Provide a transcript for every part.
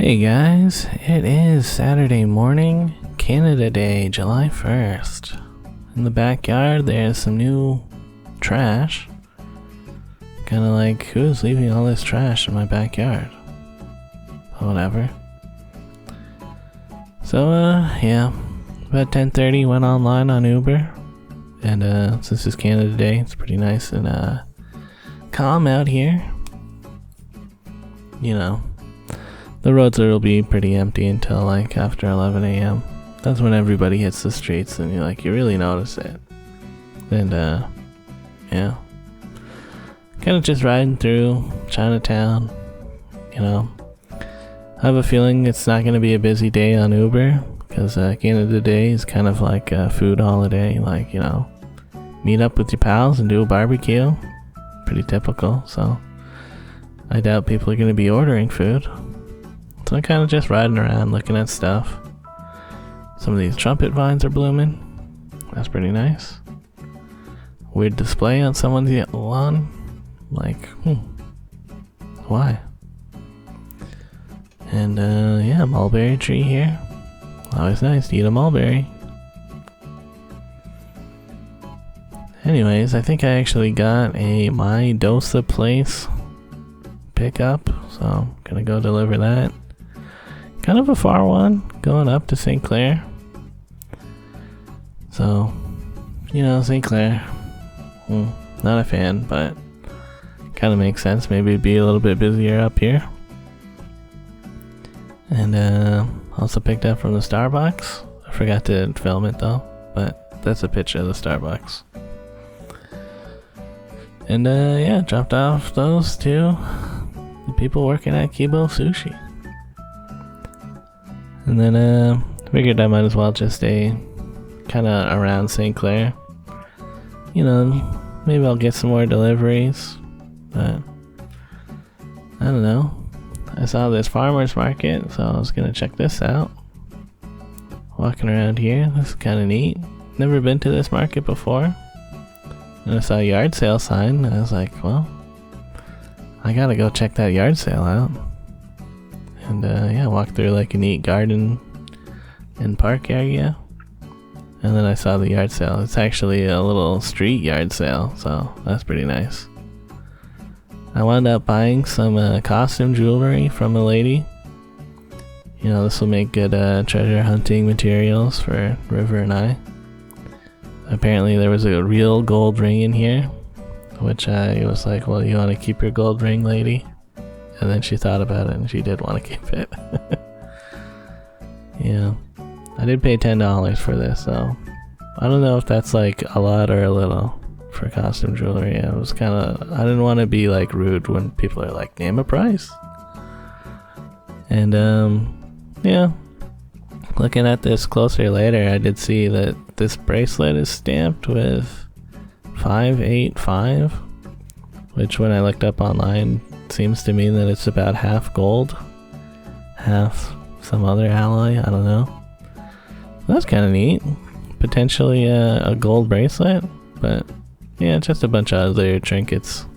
Hey guys, it is Saturday morning, Canada Day, July 1st. In the backyard there's some new trash. Kinda like, who's leaving all this trash in my backyard? Whatever. So yeah, about 10:30 went online on Uber. And since it's Canada Day, it's pretty nice and calm out here. You know, the roads will be pretty empty until like after 11 a.m. That's when everybody hits the streets and you really notice it. And yeah, kind of just riding through Chinatown. I have a feeling it's not going to be a busy day on Uber because Canada Day is kind of like a food holiday. Meet up with your pals and do a barbecue. Pretty typical. So I doubt people are going to be ordering food. So I'm kind of just riding around looking at stuff. Some of these trumpet vines are blooming. That's pretty nice. Weird display on someone's lawn. Why? And yeah, mulberry tree here. Always nice to eat a mulberry. Anyways, I think I actually got a My Dosa Place pickup. So I'm gonna go deliver that. Kind of a far one, going up to St. Clair. So, St. Clair. Not a fan, but kind of makes sense. Maybe it'd be a little bit busier up here. And also picked up from the Starbucks. I forgot to film it though, but that's a picture of the Starbucks. And yeah, dropped off those to the people working at Kibo Sushi. And then figured I might as well just stay kind of around St. Clair. Maybe I'll get some more deliveries, but I don't know. I saw this farmer's market, so I was gonna check this out. Walking around here, this is kind of neat. Never been to this market before. And I saw a yard sale sign, and I was like, well, I gotta go check that yard sale out. And yeah, walk through like a neat garden and park area. And then I saw the yard sale. It's actually a little street yard sale, so that's pretty nice. I wound up buying some costume jewelry from a lady. This will make good treasure hunting materials for River and I. Apparently there was a real gold ring in here, which I was like, well, you want to keep your gold ring, lady? And then she thought about it and she did want to keep it. Yeah. I did pay $10 for this, so I don't know if that's like a lot or a little for costume jewelry. I didn't want to be like rude when people are like, name a price. And yeah, looking at this closer later, I did see that this bracelet is stamped with 585, which when I looked up online seems to mean that it's about half gold, half some other alloy. I don't know. That's kind of neat. Potentially a gold bracelet, but yeah, just a bunch of other trinkets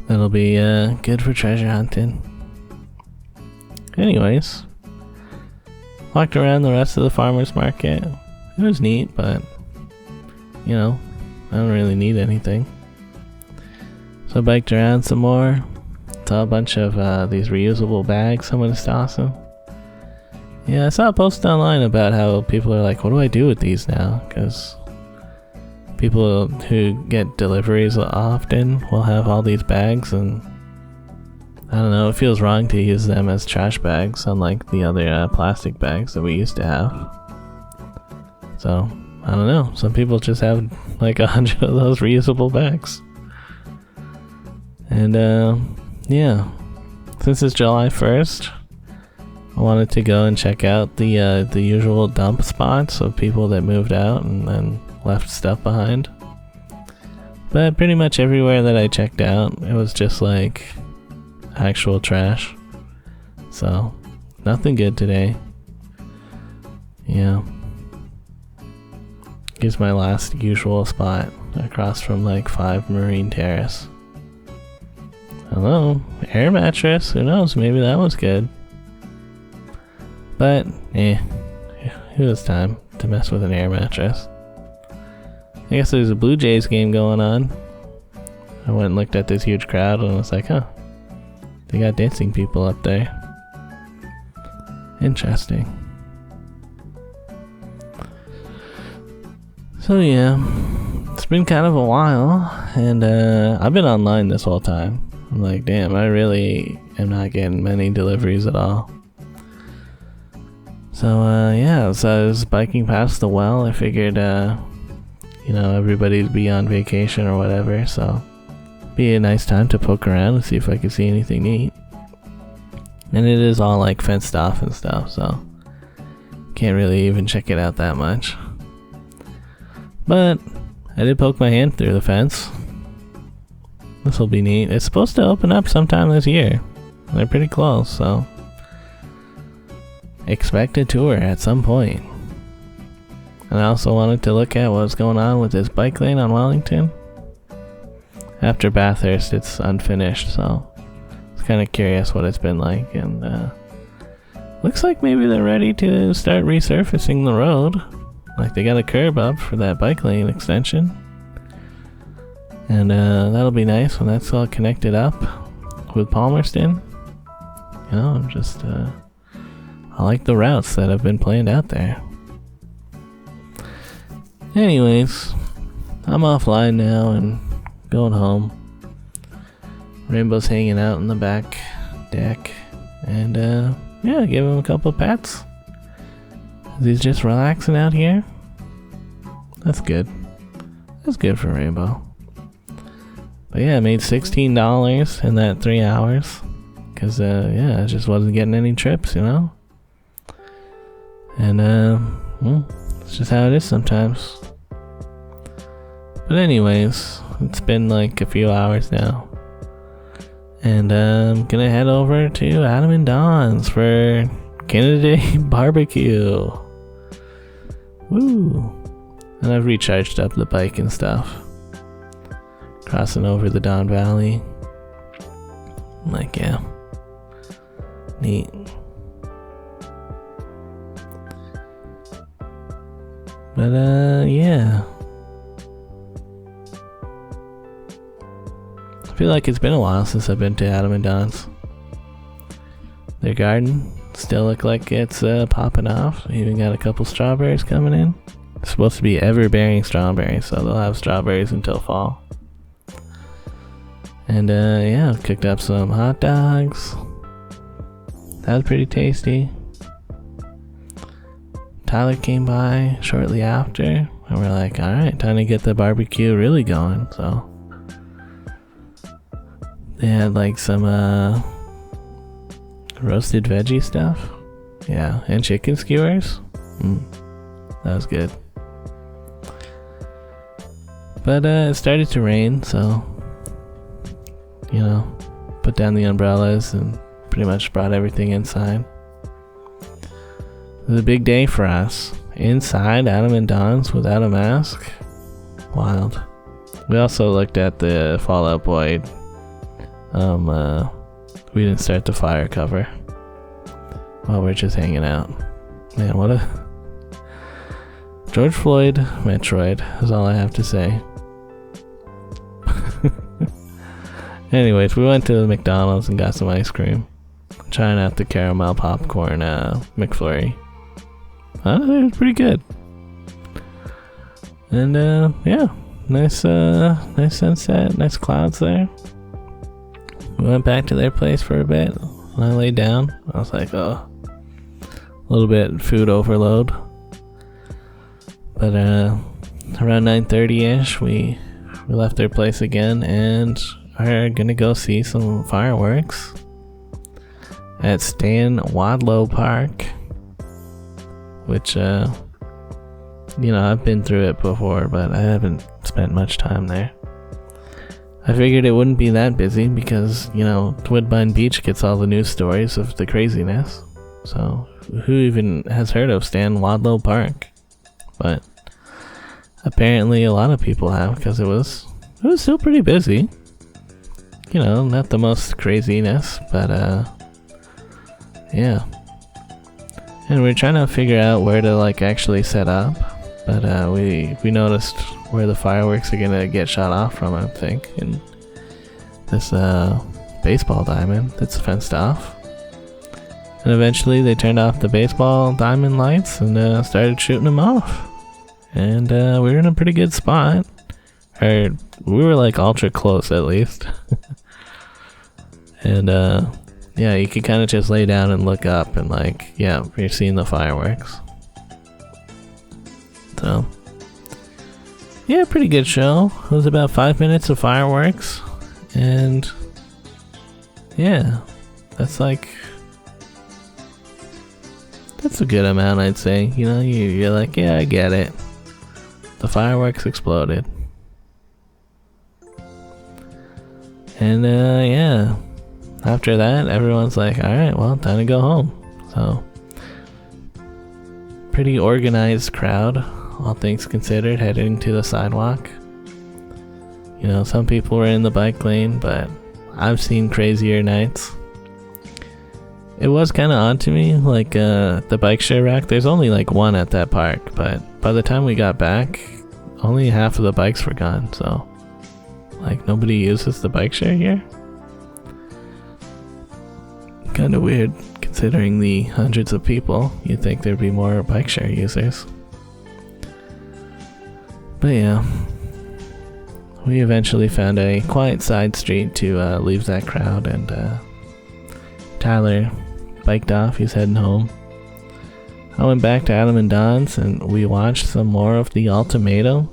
that'll be good for treasure hunting. Anyways, walked around the rest of the farmer's market. It was neat, but I don't really need anything. So I biked around some more. Saw a bunch of these reusable bags someone is tossing. Yeah, I saw a post online about how people are like, what do I do with these now? Because people who get deliveries often will have all these bags, and I don't know, it feels wrong to use them as trash bags, unlike the other plastic bags that we used to have. So, I don't know, some people just have like 100 of those reusable bags. And yeah, since it's July 1st, I wanted to go and check out the usual dump spots of people that moved out and then left stuff behind. But pretty much everywhere that I checked out, it was just like actual trash. So, nothing good today. Yeah. Here's my last usual spot across from like 5 Marine Terrace. Hello, air mattress. Who knows? Maybe that was good. But, it was time to mess with an air mattress. I guess there's a Blue Jays game going on. I went and looked at this huge crowd and was like, huh, they got dancing people up there. Interesting. So yeah, it's been kind of a while, and I've been online this whole time. I'm like, damn, I really am not getting many deliveries at all. So yeah, so I was biking past the well. I figured, you know, everybody'd be on vacation or whatever, so it'd be a nice time to poke around and see if I could see anything neat. And it is all like fenced off and stuff, so can't really even check it out that much. But I did poke my hand through the fence. This will be neat. It's supposed to open up sometime this year. They're pretty close, so expect a tour at some point. And I also wanted to look at what's going on with this bike lane on Wellington. After Bathurst, it's unfinished, so I was kind of curious what it's been like. And looks like maybe they're ready to start resurfacing the road. Like they got a curb up for that bike lane extension. And that'll be nice when that's all connected up with Palmerston. You know, I'm just, I like the routes that have been planned out there. Anyways, I'm offline now and going home. Rainbow's hanging out in the back deck. And yeah, give him a couple of pats. He's just relaxing out here. That's good. That's good for Rainbow. But yeah, I made $16 in that 3 hours. Cause yeah, I just wasn't getting any trips, you know? And well, it's just how it is sometimes. But anyways, it's been like a few hours now. And I'm gonna head over to Adam and Don's for Canada Day barbecue. Woo! And I've recharged up the bike and stuff. Crossing over the Don Valley. Like, yeah. Neat. But, yeah. I feel like it's been a while since I've been to Adam and Don's. Their garden still look like it's popping off. Even got a couple strawberries coming in. It's supposed to be ever-bearing strawberries, so they'll have strawberries until fall. And yeah, I've cooked up some hot dogs. That was pretty tasty. Tyler came by shortly after, and we're like, alright, time to get the barbecue really going, so. They had like some roasted veggie stuff. Yeah, and chicken skewers. That was good. But it started to rain, so you know, put down the umbrellas and pretty much brought everything inside. It was a big day for us. Inside Adam and Don's without a mask. Wild. We also looked at the Fall Out Boy. We didn't start the fire cover while we're just hanging out. Man, what a George Floyd Metroid is all I have to say. Anyways, we went to the McDonald's and got some ice cream. Trying out the caramel popcorn McFlurry. I think it was pretty good. And yeah, nice sunset, nice clouds there. We went back to their place for a bit. When I laid down, I was like, oh, a little bit food overload. But around 9:30ish, we left their place again and are gonna go see some fireworks at Stan Wadlow Park, which you know, I've been through it before, but I haven't spent much time there. I figured it wouldn't be that busy because, you know, Woodbine Beach gets all the news stories of the craziness. So who even has heard of Stan Wadlow Park? But apparently a lot of people have, because it was still pretty busy. You know, not the most craziness, but yeah. And we're trying to figure out where to like actually set up, but we noticed where the fireworks are gonna get shot off from, I think, in this baseball diamond that's fenced off. And eventually they turned off the baseball diamond lights and started shooting them off. And we were in a pretty good spot. Or we were like ultra close at least. And yeah, you could kind of just lay down and look up and like, yeah, you're seeing the fireworks. So yeah, pretty good show. It was about 5 minutes of fireworks. And yeah, that's a good amount, I'd say. You know, you're like, yeah, I get it. The fireworks exploded. And yeah, after that, everyone's like, alright, well, time to go home. So, pretty organized crowd, all things considered, heading to the sidewalk. You know, some people were in the bike lane, but I've seen crazier nights. It was kind of odd to me, like the bike share rack, there's only like one at that park, but by the time we got back, only half of the bikes were gone, so like nobody uses the bike share here. Kind of weird considering the hundreds of people. You'd think there'd be more bike share users. But yeah, we eventually found a quiet side street to leave that crowd, and Tyler biked off. He's heading home. I went back to Adam and Don's and we watched some more of The Ultimatum.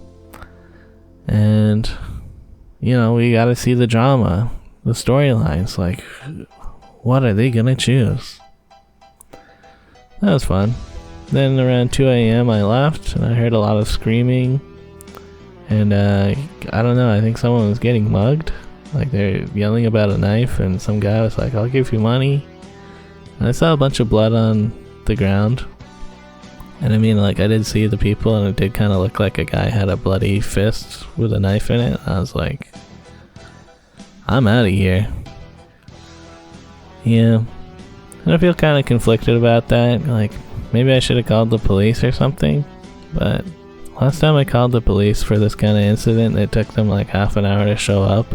And you know, we got to see the drama, the storylines, like what are they gonna choose? That was fun. Then around 2 a.m. I left and I heard a lot of screaming, and I don't know, I think someone was getting mugged. Like they're yelling about a knife, and some guy was like, I'll give you money. And I saw a bunch of blood on the ground. And I mean, like, I did see the people, and it did kind of look like a guy had a bloody fist with a knife in it. I was like, I'm out of here. Yeah. And I feel kind of conflicted about that. Like, maybe I should have called the police or something. But last time I called the police for this kind of incident, it took them like half an hour to show up.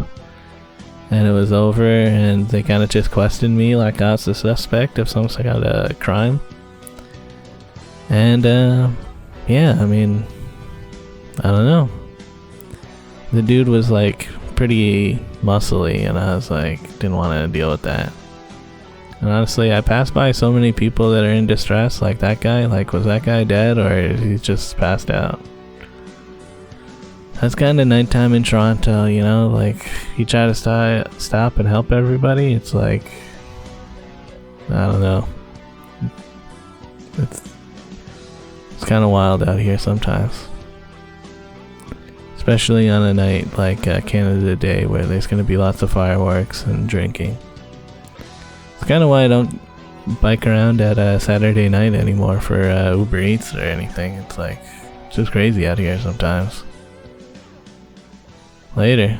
And it was over, and they kind of just questioned me like I was the suspect of some kind of crime. And yeah, I mean, I don't know. The dude was like pretty muscly, and I was like, didn't want to deal with that. And honestly, I passed by so many people that are in distress, like that guy. Like, was that guy dead, or is he just passed out? That's kind of nighttime in Toronto, you know? Like, you try to stop and help everybody, it's like, I don't know. It's kind of wild out here sometimes. Especially on a night like Canada Day, where there's going to be lots of fireworks and drinking. It's kind of why I don't bike around at Saturday night anymore for Uber Eats or anything. It's like, it's just crazy out here sometimes. Later.